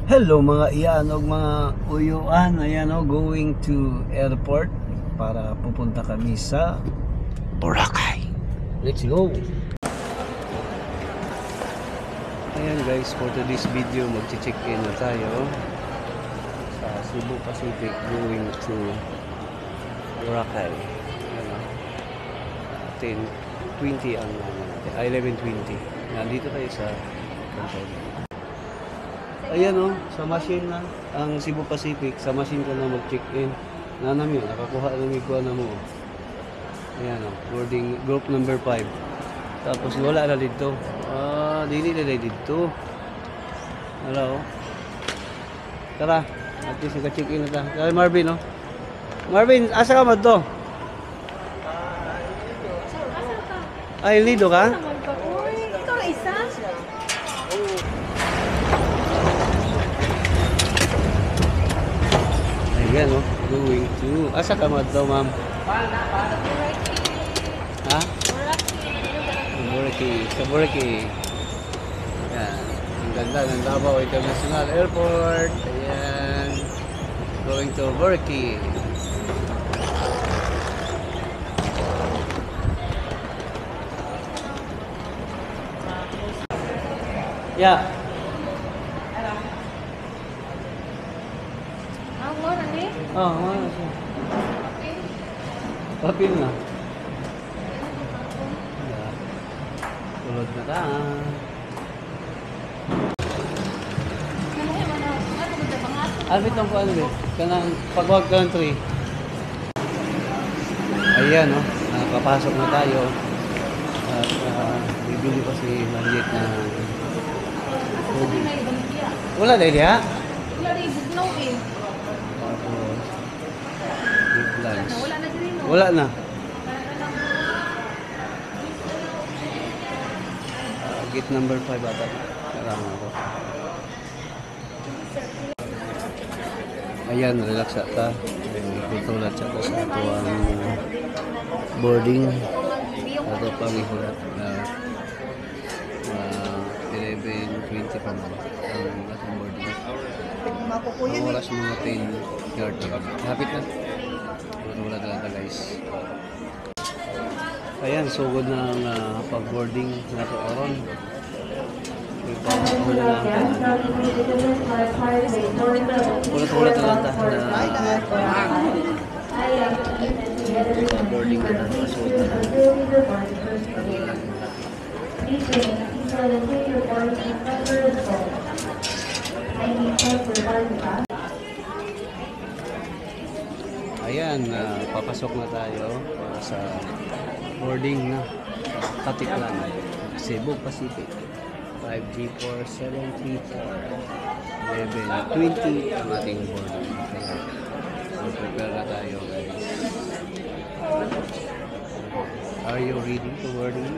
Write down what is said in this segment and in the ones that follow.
Hello mga iyan o mga uyuan, ayan o, going to airport para pupunta kami sa Boracay. Let's go! Ayan guys, for today's video mag-check in na tayo sa Cebu Pacific going to Boracay. Ayan o, 10:20 ang natin, 11:20. Nandito tayo sa Boracay. Ayan o, sa machine na, ang Cebu Pacific, sa machine ko na mag-check-in. Nanam yun, nakakuha ng ikuha na mo. Ayan o, boarding group number 5. Tapos wala na dito. Dili na dito. Hello. Tara, at least naka-check-in na ta. Kaya Marvin o. Marvin, asa ka man to? Ay, lido ka? Ito na isa. Ayan o, going to... Asa ka man to, ma'am? Ha? Boracay. Sa Boracay. Ayan. Ang ganda ng Davao International Airport. Ayan. Going to Boracay. Yeah. Oh, ano siya? Papil na. Tulod na ka. Ano itong ano ba? Kanang pagwag country. Ayan, no? Nakapasok na tayo. At bibili pa si Mariet na tubig. Wala na idea? Wala na ibugnaw eh. Wala na din mo. Wala na. Gate number 5 ata. Karama ko. Ayan, relax ata. Itulat siya sa ito ang boarding. Ito pang ihulat na 11:20 pa man ang ating boarding. Ang oras mga 10:30. Hapit na. Wala talaga guys. Ayan, sugod na ang pag-boarding na ito oron. Ulat-ulat na lang tayo na boarding na ito. Sugod na lang. Ayan, papasok na tayo para sa boarding na Katiklan, Cebu Pacific 5G4734 11:20 ang ating boarding. Kaya mag-prepare na tayo guys. Are you ready to boarding?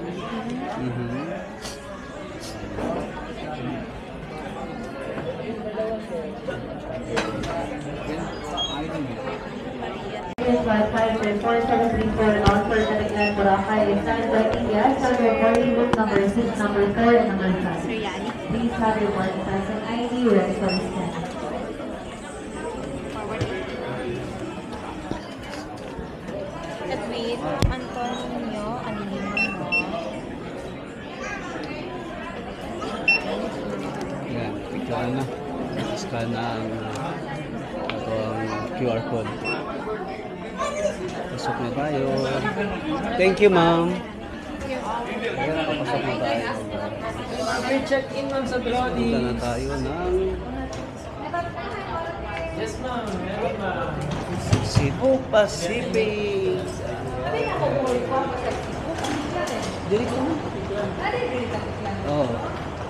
Boracay is signed by India, so your boarding book number 6, number 4, and number 5. Please have your boarding pass and ID ready for the scan. Edwin, Antonio, Anilino. Ayan, picture na. Scan na ang QR code. Pasok na tayo. Thank you, ma'am. Ayan, papasok na tayo. Check-in ma'am sa Brody. Punta na tayo ng Yes ma'am, meron ma'am. Cebu Pacific. Dili ko na. Oo.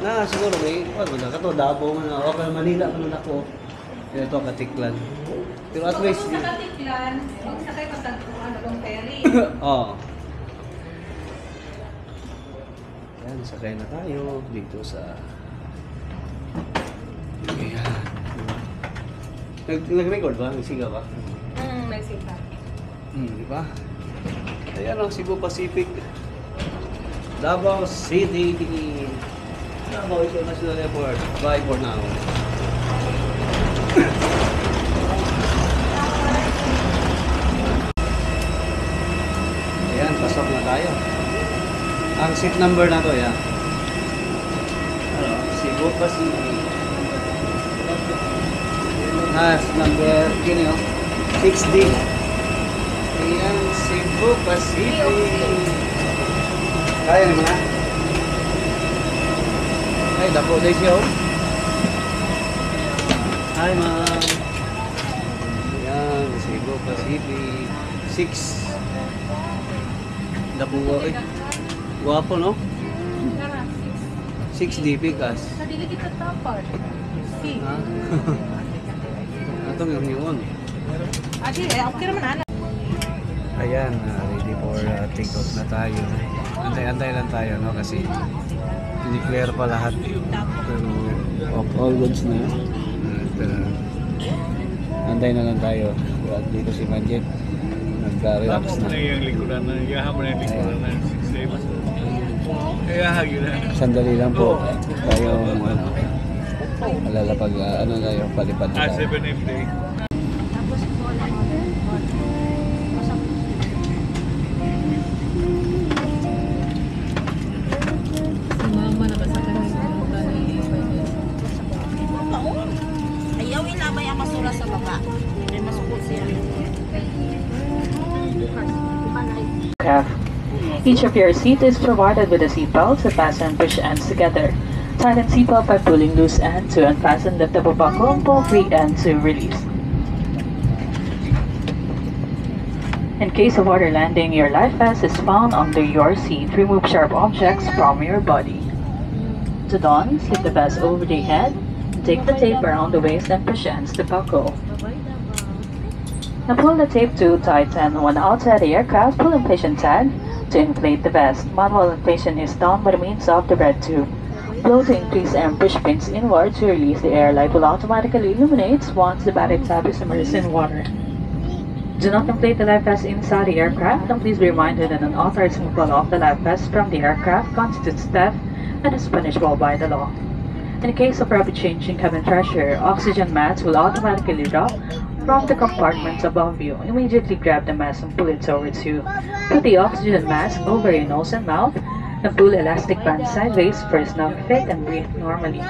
Na, siguro may, ano na, kato, Davao man na. Okay, Manila man ako. Ito, Katiklan. Pero at least, Sa Katiklan, magsakay pa sa long ferry. oo. Yan, sakay na tayo dito sa... Ayan. Nag-record ba? Nagsiga ba? Nagsita. Di ba? Ayan ang Cebu Pacific. Davao City. Davao International Airport. Bye for now. Ayan, pasok na tayo. Ang seat number na to, yan. Ano, Cebu Pacific. Number, yun yun, 6D. Ayan, Cebu Pacific. Kaya naman na. Ay, dapo day siya, oh. Hi, ma'am. Ayan, Cebu Pacific. 6. Dapo, eh. Guwapo, no? 6D Pikas. Nadili kita tapar. Si. Ha? Ito yung yun. Adi, okay naman ana. Ayan, ready for take off na tayo. Antay-antay lang tayo, no? Kasi declare pa lahat. Pero all goods na yun. At, antay na lang tayo. At dito si Manjet. Nagka-relax na. yung likuran na. Iyahan mo na yung likuran na. 6 Iyahan yun na. Sandali lang po. Tayo, alala pag, ano tayo, palipad na tayo. 7 FD. Tapos bola mo. Mama na kasi kami Ayaw ilamay ang masura sa baba. May masukot siya. Each of your seat is provided with a seat belt to fasten and push ends together. Tighten seatbelt by pulling loose end to unfasten, lift up a buckle, pull free end to release. In case of water landing, your life vest is found under your seat. Remove sharp objects from your body. To don, slip the vest over the head, take the tape around the waist and push ends to buckle. Now pull the tape to tighten. When outside the aircraft, pull inflation tag to inflate the vest. Manual inflation is done by means of the red tube. Blow to increase and push pins inward to release. The air light will automatically illuminate once the battery tab is immersed in water. Do not inflate the life vest inside the aircraft, and please be reminded that an unauthorized removal of the life vest from the aircraft constitutes theft and is punishable by the law. In case of rapid change in cabin pressure, oxygen masks will automatically drop from the compartments above you. Immediately grab the mask and pull it towards you. Put the oxygen mask over your nose and mouth and pull elastic band sideways for a snug fit and breathe normally.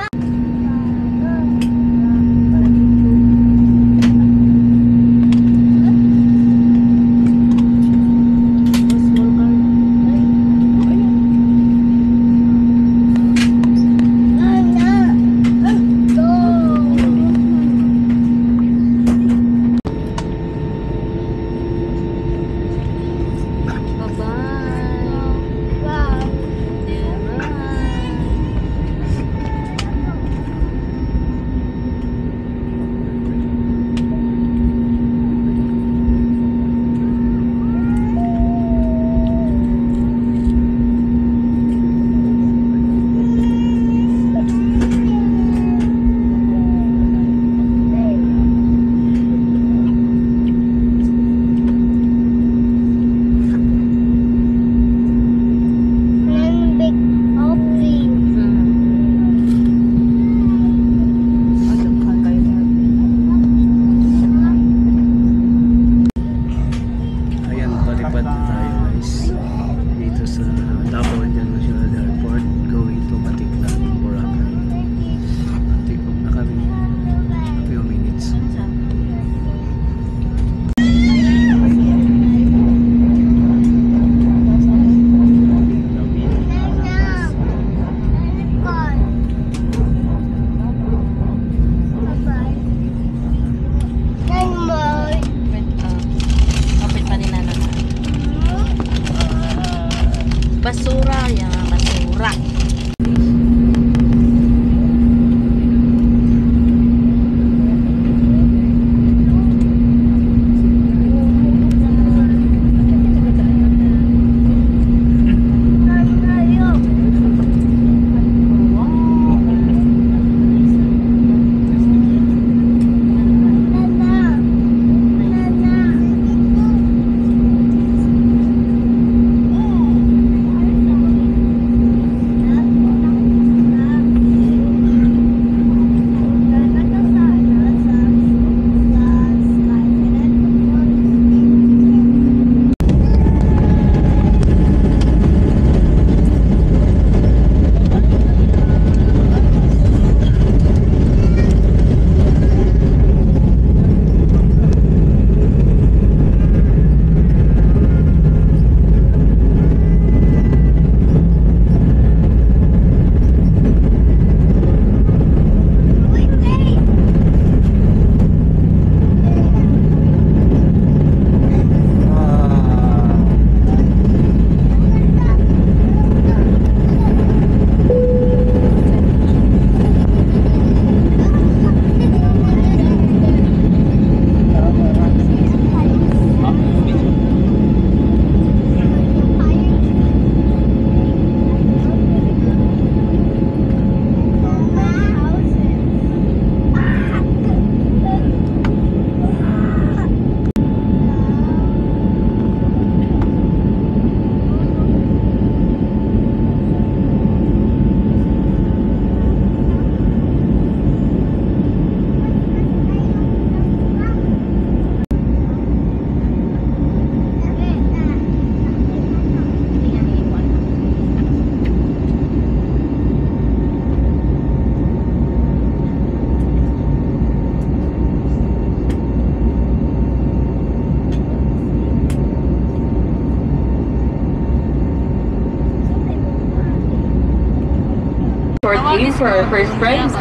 short game for our first prize.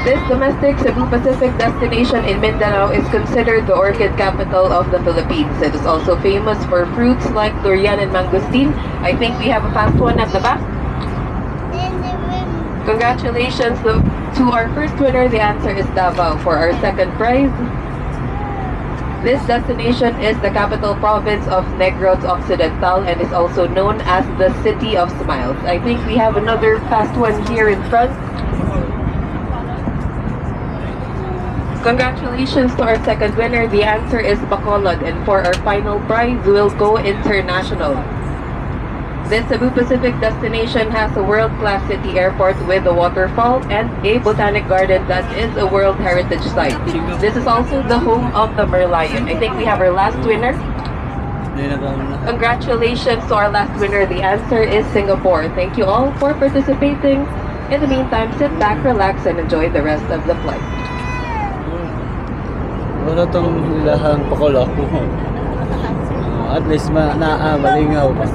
This domestic Cebu Pacific destination in Mindanao is considered the orchid capital of the Philippines. It is also famous for fruits like durian and mangosteen. I think we have a fast one at the back. Congratulations to our first winner. The answer is Davao. For our second prize, this destination is the capital province of Negros Occidental and is also known as the City of Smiles. I think we have another fast one here in front. Congratulations to our second winner. The answer is Bacolod, and for our final prize, we'll go international. This Cebu Pacific destination has a world-class city airport with a waterfall and a botanic garden that is a World Heritage Site. This is also the home of the Merlion. I think we have our last winner. Congratulations to our last winner. The answer is Singapore. Thank you all for participating. In the meantime, sit back, relax, and enjoy the rest of the flight. Wala tong ilahang pakulo. At least malingaw pa.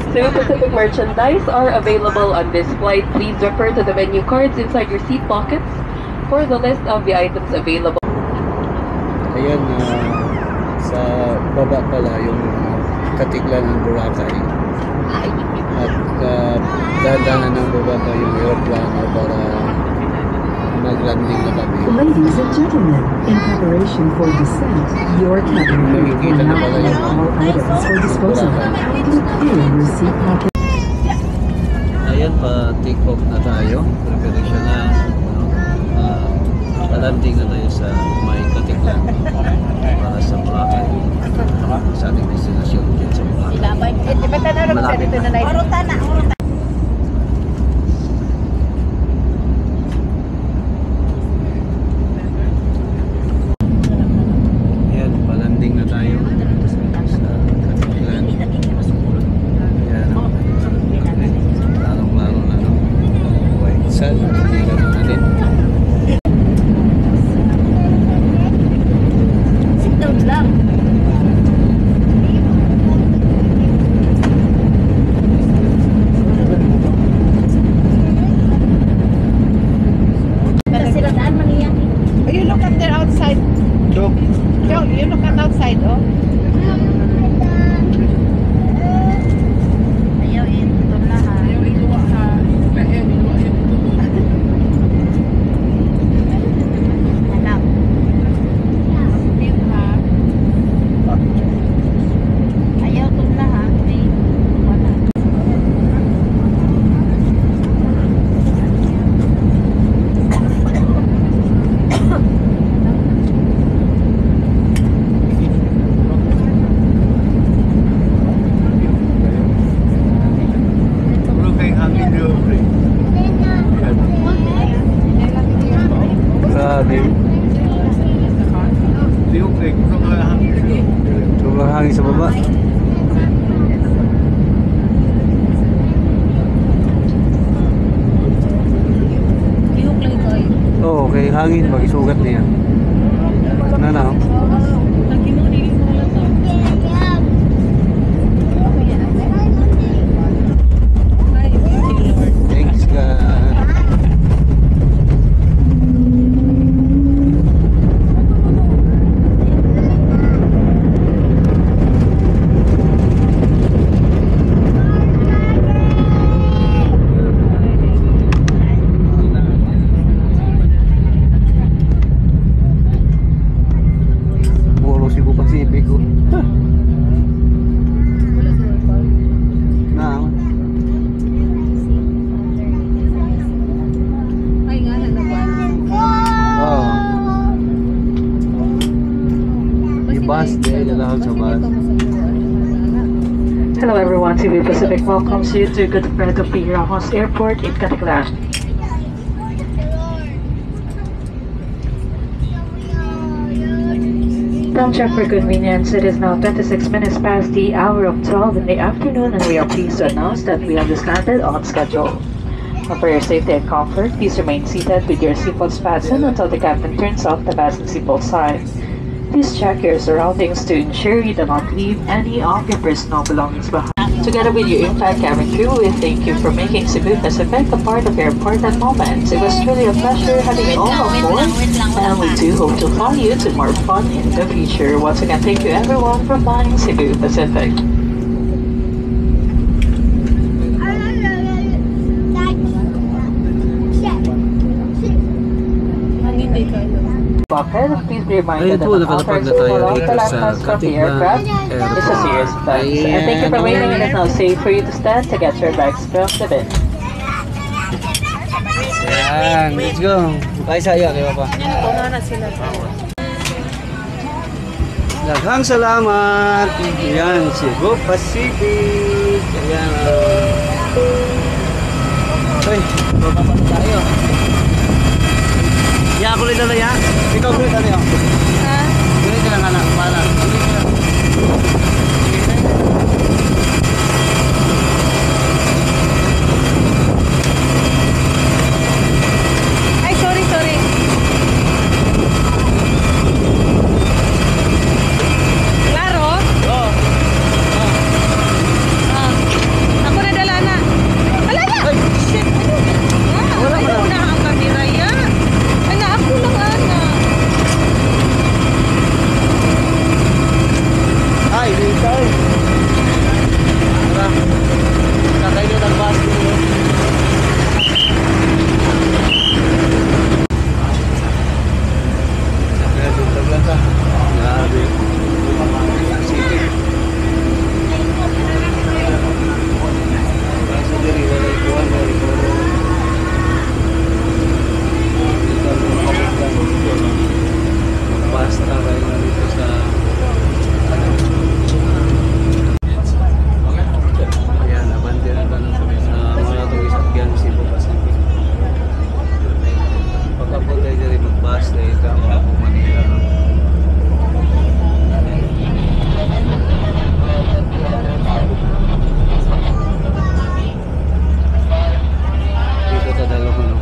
Cebu Pacific merchandise are available on this flight. Please refer to the menu cards inside your seat pockets for the list of the items available. Ayan, sa baba pala yung katiklan ng Boracay. At dahan-dahan ng baba pa yung aeroplano para mag-landing na kami. Ladies and gentlemen, in preparation for descent, your cabin crew will now collect all items for disposal. Kindly pay your seat pocket. Ayan, pa-take off na tayo. Preparation na. Pa-landing na tayo sa may katiklan para sa Boracay. Sa ating destination dyan sa Boracay. Malapit na. Orutan na. Ayan, pa-landing na tayo sa katiklan. Ayan, larong-laro na ng white sand. Hindi ka na din. Sit down lang. Sirataan man niya. You look at their outside. Chok! Joe, you look at outside, oh. Ayaw ito na ha. Ayaw iluwa ka. Ayaw iluwa yun. Anak. Pin ha. Ayaw ito na ha. May wala. Bro, kay hangin niyo, bro. Grabe. Liyo, kay kung hangin niyo. Sobrang hangin sa baba. Lihok lang ito ay. Oo, kay hangin. Mag-isugat niya. Na na. Nagkinuni mo lang to. Ay, thank you, Lord. Thanks, God. Puro Cebu Pacific, oh. Na. Ay, nga na naman. Oh. Yung bus, dahil lang sa bus. Hello everyone, Cebu Pacific welcomes you to Godofredo P. Ramos Airport in Caticlan. Time check for convenience, it is now 26 minutes past the hour of 12 in the afternoon and we are pleased to announce that we have just landed on schedule. For your safety and comfort, please remain seated with your seatbelts fastened until the captain turns off the fasten seatbelt sign. Please check your surroundings to ensure you do not leave any of your personal belongings behind. Together with your entire cabin crew, we thank you for making Cebu Pacific a part of your important moments. It was truly a pleasure having you all on board, and we do hope to follow you to more fun in the future. Once again, thank you everyone for flying Cebu Pacific. Hangin day kayo. Bucket, please be Ayun reminded that po, the nakatapag na conference tayo of dito the sa lifeguards from the Katiklan aircraft is a serious offense. And thank you for waiting. It is now safe for you to stand to get your bags from the bin. Ayan, let's go. Ay, saya, di ba pa? Yan, na sila. Daghang salamat. Ayan, Cebu Pacific. Ayan. Uy, bababa tayo. Ya, kulit na ya. Ikaw kulit na yan. Ha? Kulit na lang, anak. Pala. Kulit na lang. Ay, sorry, sorry. Klaro? Oh. Ah. Ako na dala na. Wala na! Ay. Shit! Ano? Wala Ay, na. una ang kamera ya. Ana, ako lang ana. Ay, dito. Tara. Kakain ng bus dito. Kaya dito lang ka. Grabe. Pacific. Kaso diri wala ikuan wala ikuan. Dito ang kapitlan. Basta kayo na dito sa ayan, nabandera ka na sa mga itong isakyan Cebu Pacific. Pagkapot tayo dyan mag-bus na ika ako Manila. Dito tadalo ko no.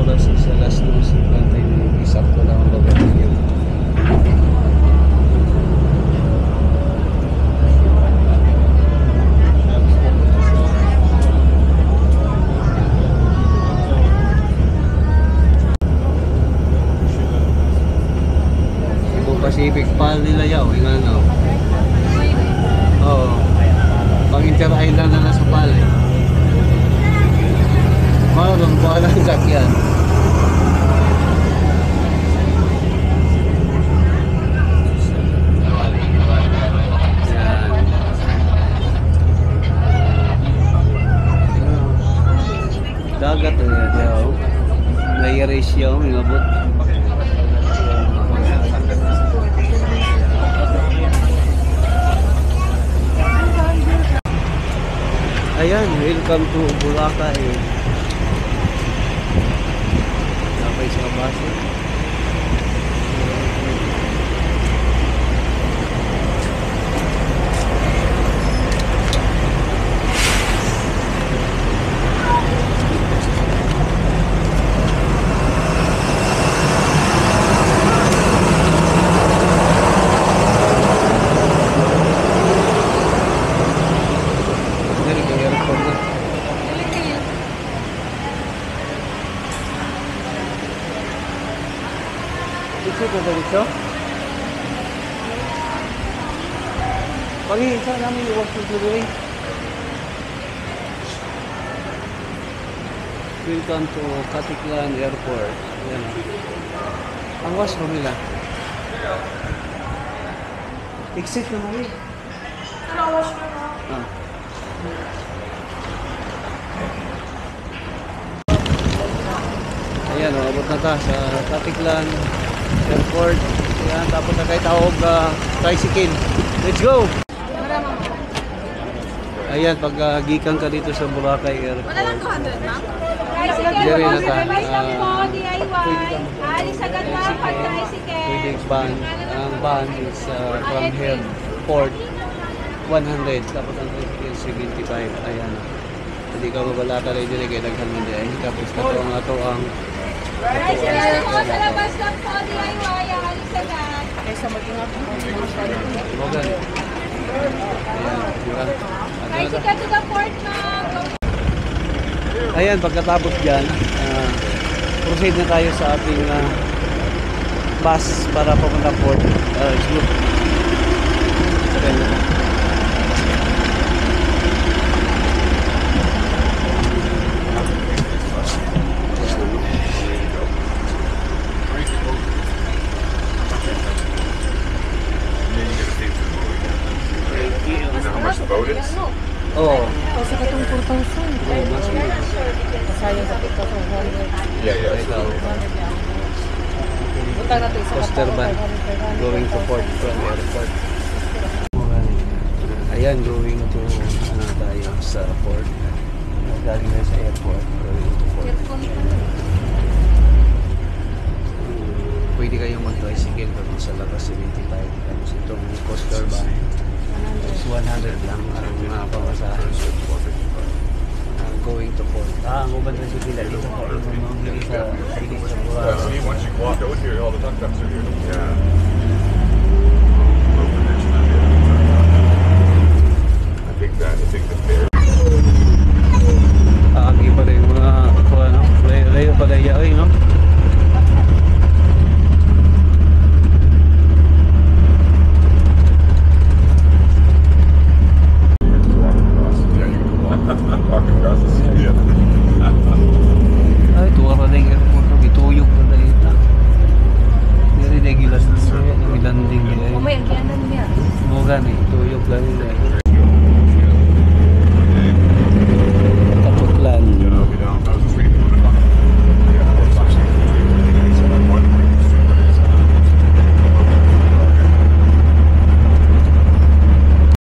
Oras is alas 2:50 isakto lang ang babatilyo. Cebu Pacific pal nila yaw, yung ano. Oo. Pang Inter Island na nasa pal eh. Marunong ko alam sakyan. Dagat na yaw. Nai-erase yaw, may mabot. Ayan, welcome to Boracay. Sabay sa base. Dari ke airport na. Exit na diretso? Pagi, saan namin iwas ng tuloy? Welcome to Katiklan Airport. Ayan. Ang washroom nila. Exit na mali. Ah. Ayan, abot na ta sa Katiklan Airport. Ayan, tapos na kayo tawag tricycle. Let's go! Ayan, pag gikan ka dito sa Boracay Airport. Wala lang 200 na? Diri na ta. Alis agad na pag tricycle. Pwede ban. Ang ban is from here, port, 100. Tapos ang tricycle, 75. Ayan. Hindi ka mabalata rin dili kay daghan mo diay. Tapos nato ang ato ang Tricycle po sa labas lang po, DIY. Alis agad. Kaysa mag-ingat po. Mogan. Ayan, diba? Tricycle to the port na. Ayan, pagkatapos dyan, proceed na tayo sa ating bus para papunta port. Let's go. Sakay na. How much the boat is? Oo. Kasi katong 4,000. Oo, mas yun. Sayang sa pito ko. Yeah, yeah. Ikaw, Punta natin sa coaster van going to port from airport. Ayan, going to tayo sa port. Galing na sa airport, going to port. Pwede kayong mag-tricycle doon sa labas 75. Tapos itong coaster van is 100 lang ang mga pamasahe. Going to port. Ang uban na si Pila dito po. Hindi sa Yeah, see, once you walk out here, all the tuk-tuks are here. Yeah. I think the fair. Iba rin yung mga layo pa layo, no?